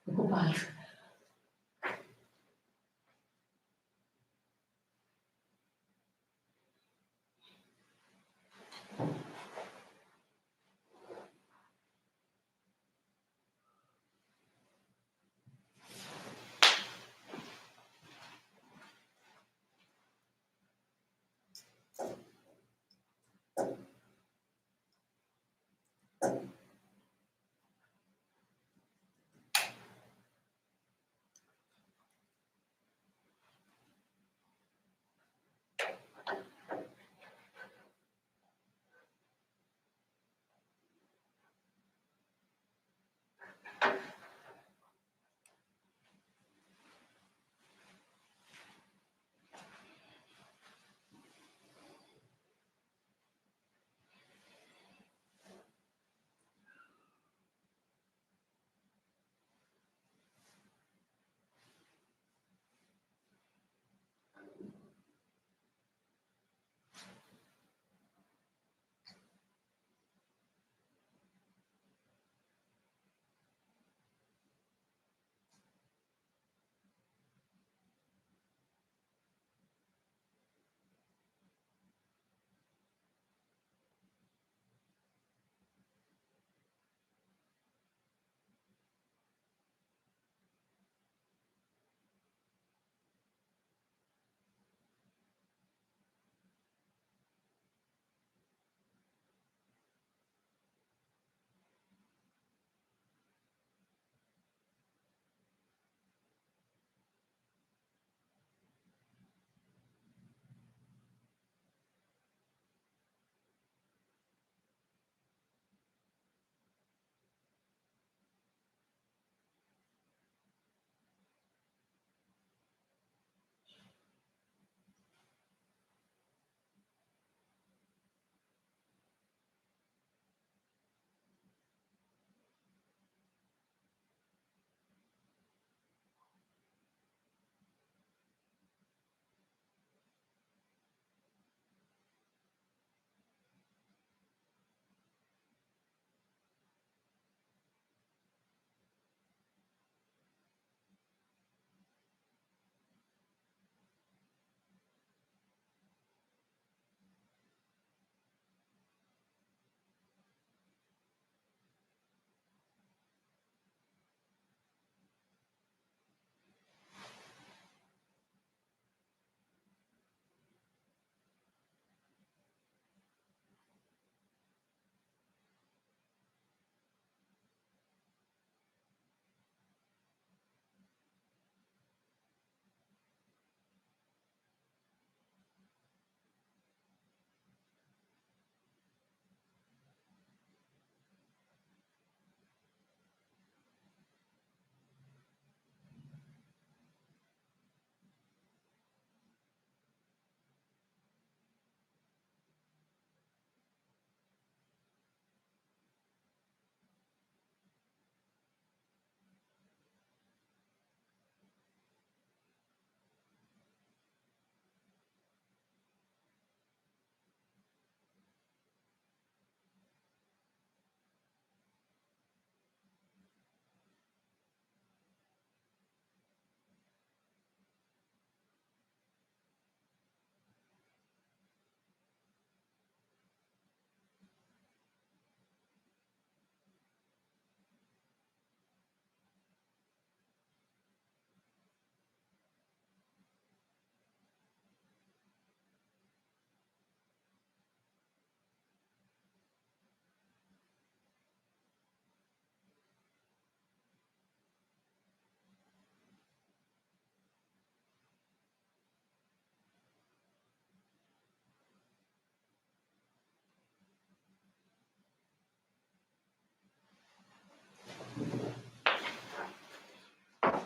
Ocupado.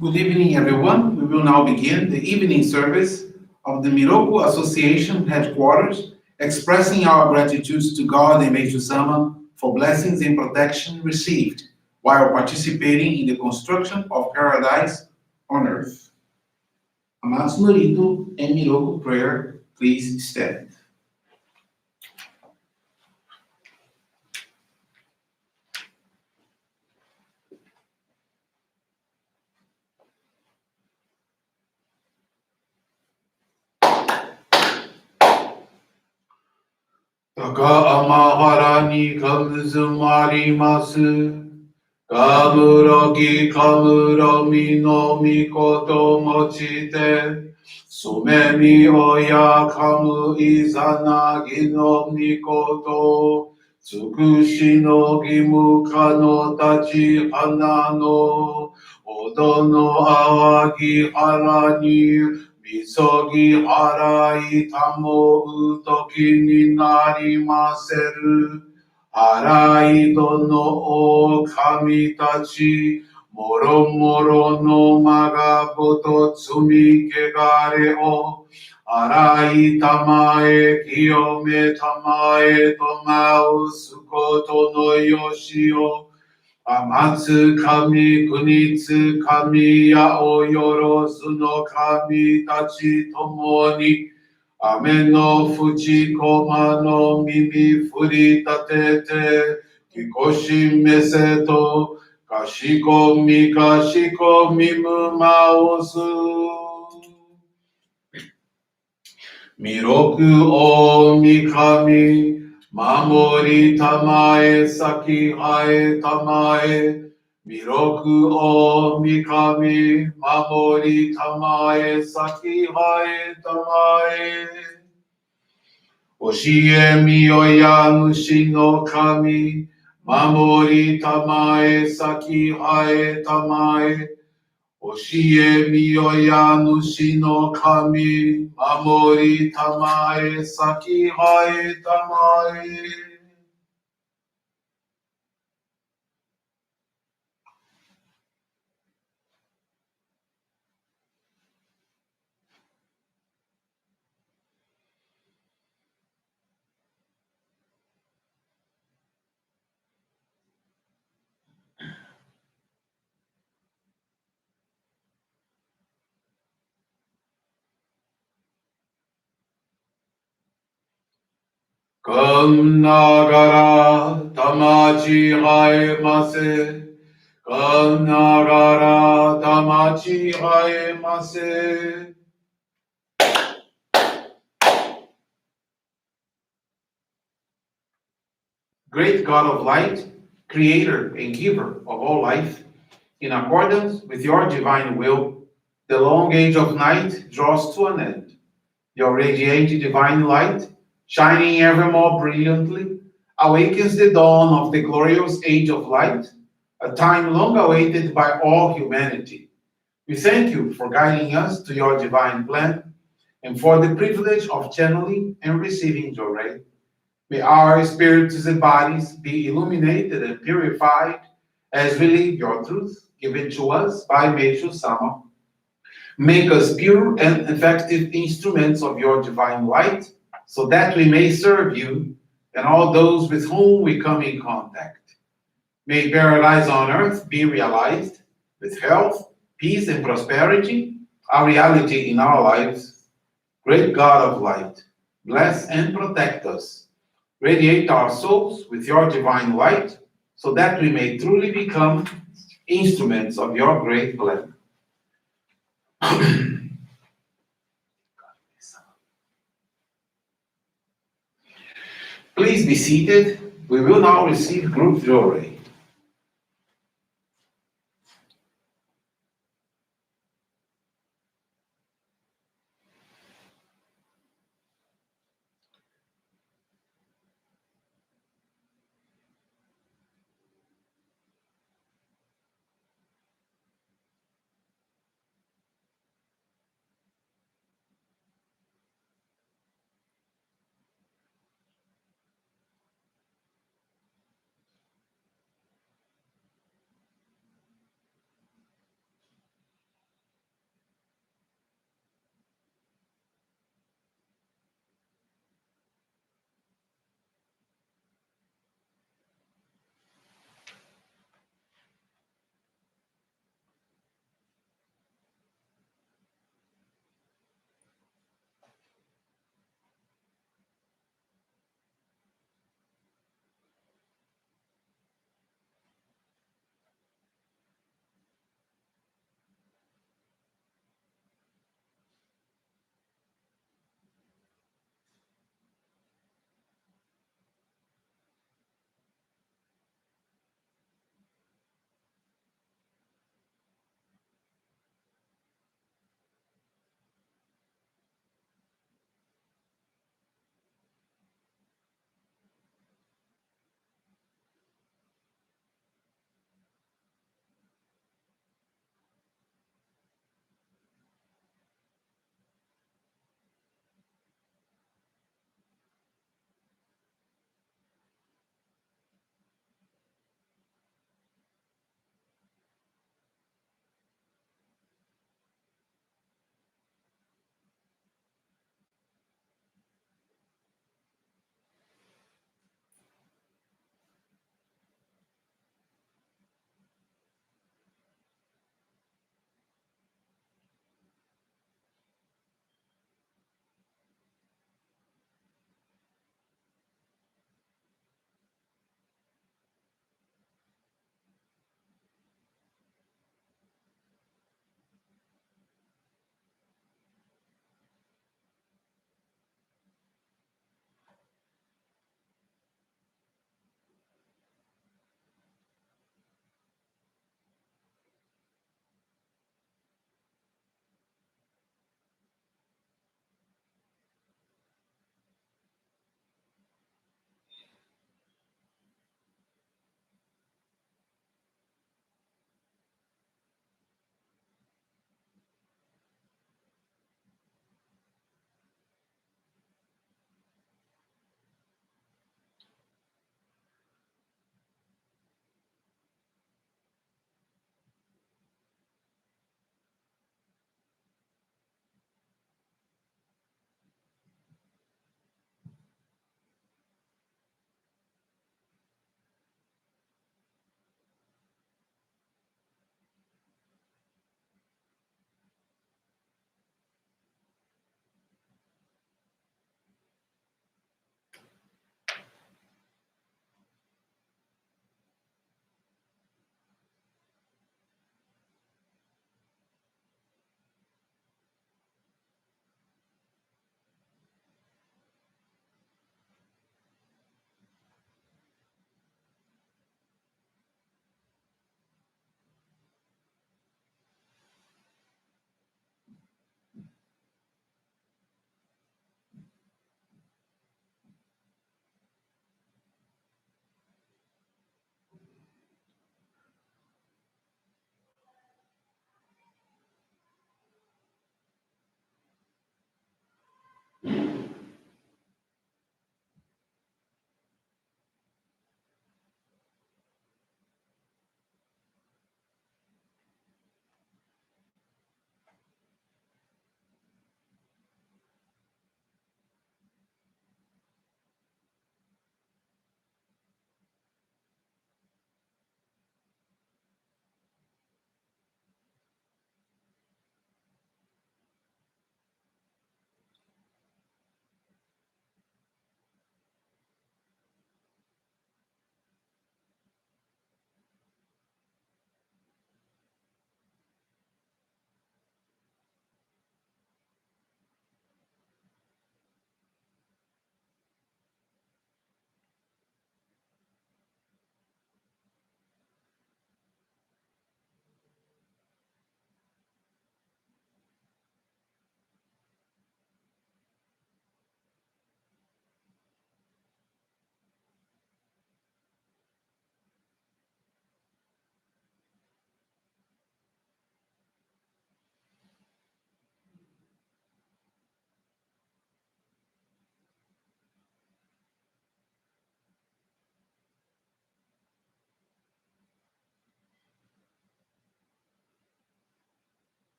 Good evening, everyone. We will now begin the evening service of the Miroku Association headquarters, expressing our gratitude to God and Meishu-sama for blessings and protection received while participating in the construction of paradise on earth. Amados Norito and Miroku prayer, please stand. Taka ni kamuzumarimasu. Kamuroki kamuromi no mikoto mochite. Sumemi oya kamu izanagi no mikoto. Tsukushi no gimuka no tachi hana no. Odo no awagi hara ni. Misogi hara itamo utoki ni narimaseru. Araido no o kami tachi, moro moro no magaboto tsumi kegare o. Arai tamae kiyome tamae tomao sukoto no yoshio. Amatsu kami kunitsu kami yao yorosu no kami tachi tomoni. Ame no fuji koma no mimi furi tatete, kikoshi meseto, kashiko mimu maosu. Miroku o mikami, mamori tamae saki hae tamae. Miroku o mikami, mamori tamae saki hae tamae. Oshie miyoya mushi no kami, mamori tamae saki hae tamae. Oshie miyoya mushi no kami, mamori tamae saki hae tamae. Kom nagara tamachi hae mase. Kom nagara tamachi hae mase. Great God of light, creator and giver of all life, in accordance with your divine will, the long age of night draws to an end. Your radiant divine light, shining ever more brilliantly, awakens the dawn of the glorious age of light, a time long awaited by all humanity. We thank you for guiding us to your divine plan and for the privilege of channeling and receiving your ray. May our spirits and bodies be illuminated and purified as we live your truth given to us by Meishu-sama. Make us pure and effective instruments of your divine light so that we may serve you and all those with whom we come in contact. May paradise on earth be realized with health, peace, and prosperity, a reality in our lives. Great God of light, bless and protect us. Radiate our souls with your divine light so that we may truly become instruments of your great plan. Please be seated. We will now receive group jewelry.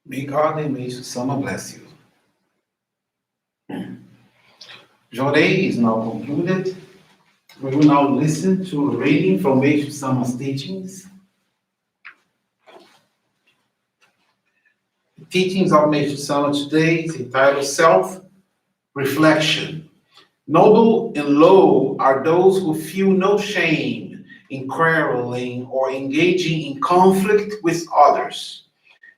May God and Meishu-sama bless you. Jorei is now concluded. We will now listen to a reading from Meishu-sama's teachings. The teachings of Meishu-sama today is entitled Self-Reflection. Noble and low are those who feel no shame in quarreling or engaging in conflict with others.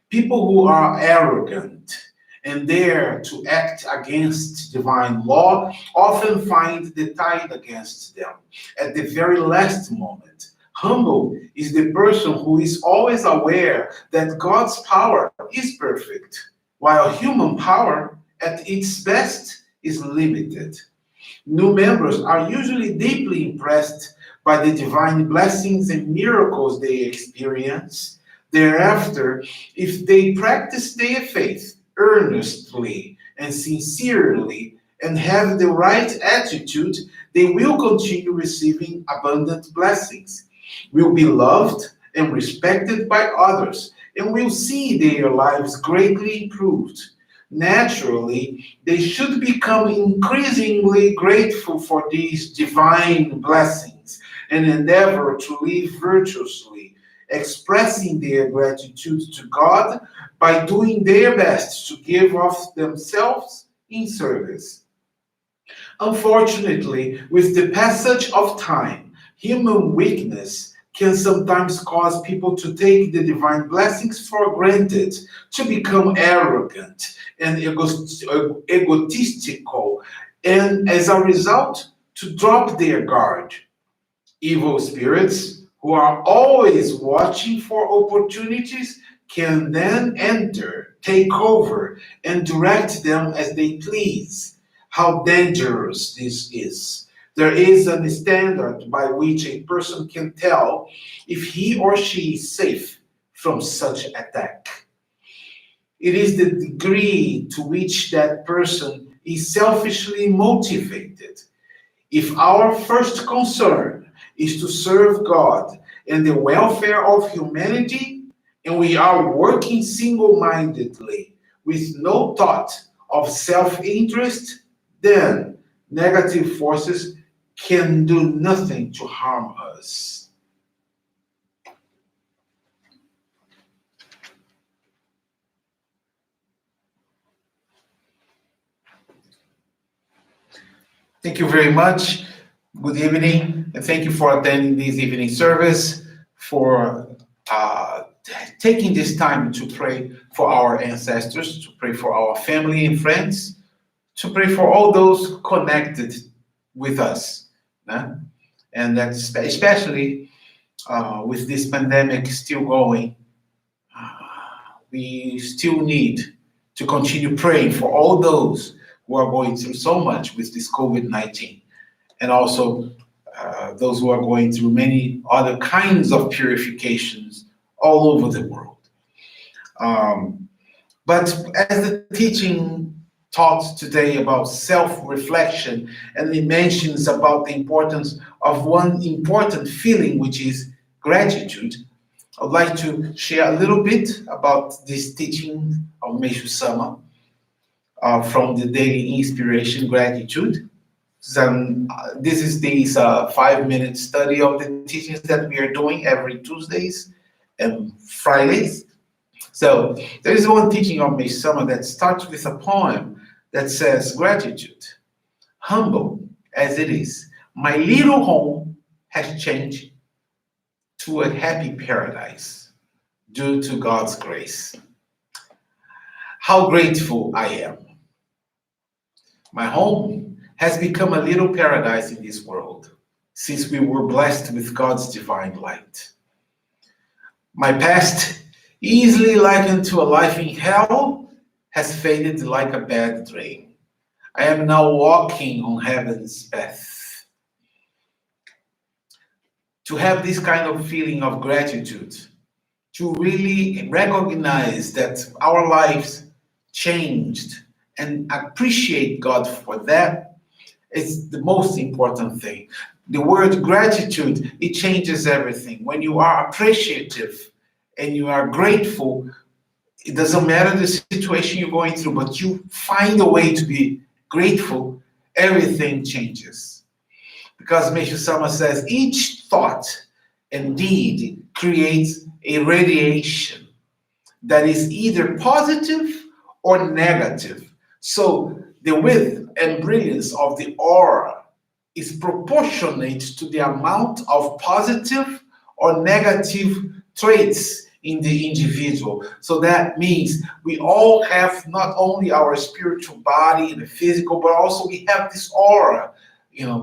People who are arrogant and dare to act against divine law often find the tide against them at the very last moment. Humble is the person who is always aware that God's power is perfect, while human power at its best is limited. New members are usually deeply impressed by the divine blessings and miracles they experience. Thereafter, if they practice their faith earnestly and sincerely and have the right attitude, they will continue receiving abundant blessings, will be loved and respected by others, and will see their lives greatly improved. Naturally, they should become increasingly grateful for these divine blessings and endeavor to live virtuously, expressing their gratitude to God by doing their best to give of themselves in service. Unfortunately, with the passage of time, human weakness can sometimes cause people to take the divine blessings for granted, to become arrogant and egotistical, and as a result, to drop their guard. Evil spirits, who are always watching for opportunities, can then enter, take over, and direct them as they please. How dangerous this is. There is a standard by which a person can tell if he or she is safe from such attack. It is the degree to which that person is selfishly motivated. If our first concern is to serve God and the welfare of humanity, and we are working single mindedly with no thought of self interest, then negative forces can do nothing to harm us. Thank you very much. Good evening, and thank you for attending this evening service, for taking this time to pray for our ancestors, to pray for our family and friends, to pray for all those connected with us. Né? And that's especially with this pandemic still going, we still need to continue praying for all those who are going through so much with this COVID-19, and also those who are going through many other kinds of purifications all over the world. But as the teaching taught today about self-reflection, and it mentions about the importance of one important feeling, which is gratitude, I'd like to share a little bit about this teaching of Meishu-sama from the Daily Inspiration Gratitude. This is this 5-minute study of the teachings that we are doing every Tuesdays and Fridays. So there is one teaching of Meishu-sama that starts with a poem that says, "Gratitude, humble as it is, my little home has changed to a happy paradise due to God's grace. How grateful I am. My home has become a little paradise in this world since we were blessed with God's divine light. My past, easily likened to a life in hell, has faded like a bad dream. I am now walking on heaven's path." To have this kind of feeling of gratitude, to really recognize that our lives changed and appreciate God for that, is the most important thing. The word gratitude, it changes everything. When you are appreciative and you are grateful, it doesn't matter the situation you're going through, but you find a way to be grateful, everything changes. Because Meishu-sama says each thought and deed creates a radiation that is either positive or negative. So the width and brilliance of the aura is proportionate to the amount of positive or negative traits in the individual. So that means we all have not only our spiritual body and the physical, but also we have this aura,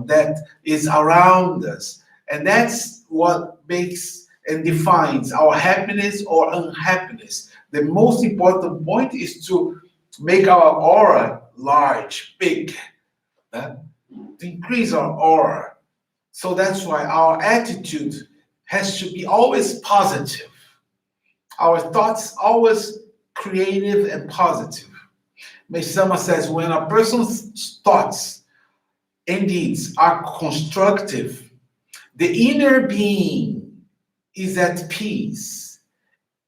that is around us. And that's what makes and defines our happiness or unhappiness. The most important point is to make our aura large, big, to increase our aura. So that's why our attitude has to be always positive. Our thoughts always creative and positive. Meishu-sama says when a person's thoughts and deeds are constructive, the inner being is at peace,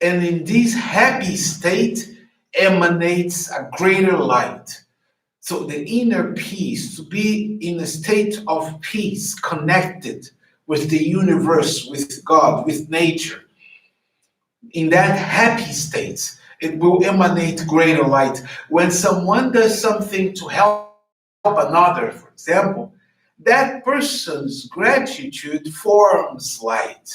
and in this happy state emanates a greater light. So the inner peace, to be in a state of peace, connected with the universe, with God, with nature, in that happy state, it will emanate greater light. When someone does something to help another, for example, that person's gratitude forms light.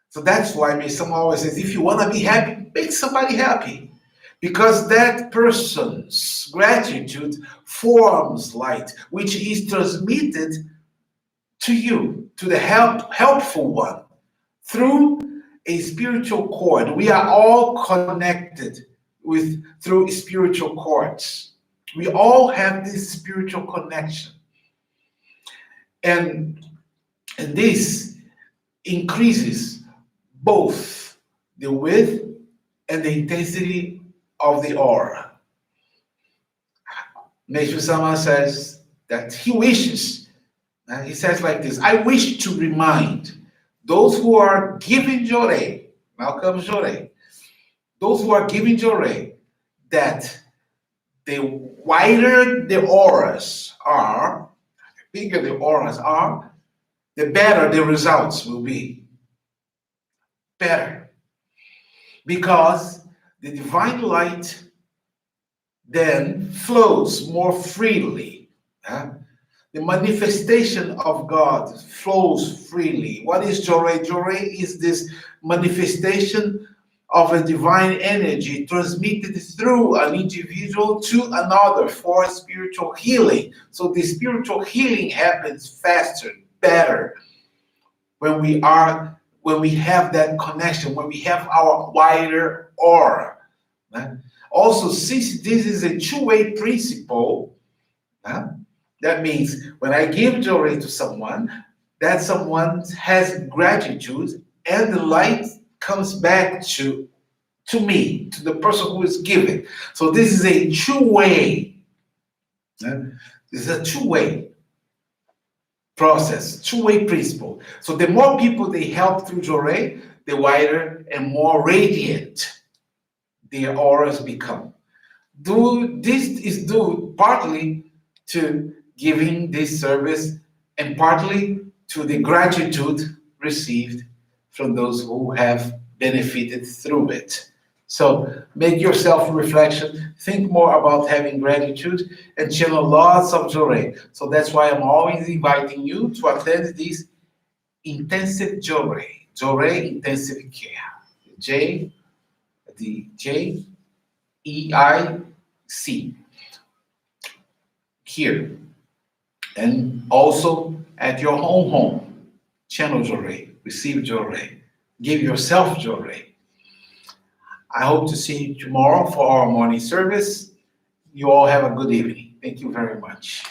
So that's why someone always says, if you want to be happy, make somebody happy. Because that person's gratitude forms light, which is transmitted to you, to the helpful one, through a spiritual cord. We are all connected through spiritual cords. We all have this spiritual connection. And this increases both the width and the intensity of the aura. Meishu-sama says that he wishes, he says like this: I wish to remind those who are giving Jorei, now comes Jorei, those who are giving Jorei, that the wider the auras are, the bigger the auras are, the better the results will be. Better. Because the divine light then flows more freely. The manifestation of God flows freely. What is Jorei? Jorei is this manifestation of a divine energy transmitted through an individual to another for spiritual healing. So the spiritual healing happens faster, better, when we have that connection, when we have our wider aura. Also, since this is a two-way principle, that means when I give Jorei to someone, that someone has gratitude, and the light comes back to me, to the person who is giving. So this is a two-way. This is a two-way process, two-way principle. So the more people they help through Jorei, the wider and more radiant their auras become. This is due partly to giving this service and partly to the gratitude received from those who have benefited through it. So make your self-reflection, think more about having gratitude, and channel lots of Jorei. So that's why I'm always inviting you to attend this intensive Jorei intensive care. Jeic here, and also at your own home. Channel Jorei, receive Jorei, give yourself Jorei. I hope to see you tomorrow for our morning service. You all have a good evening. Thank you very much.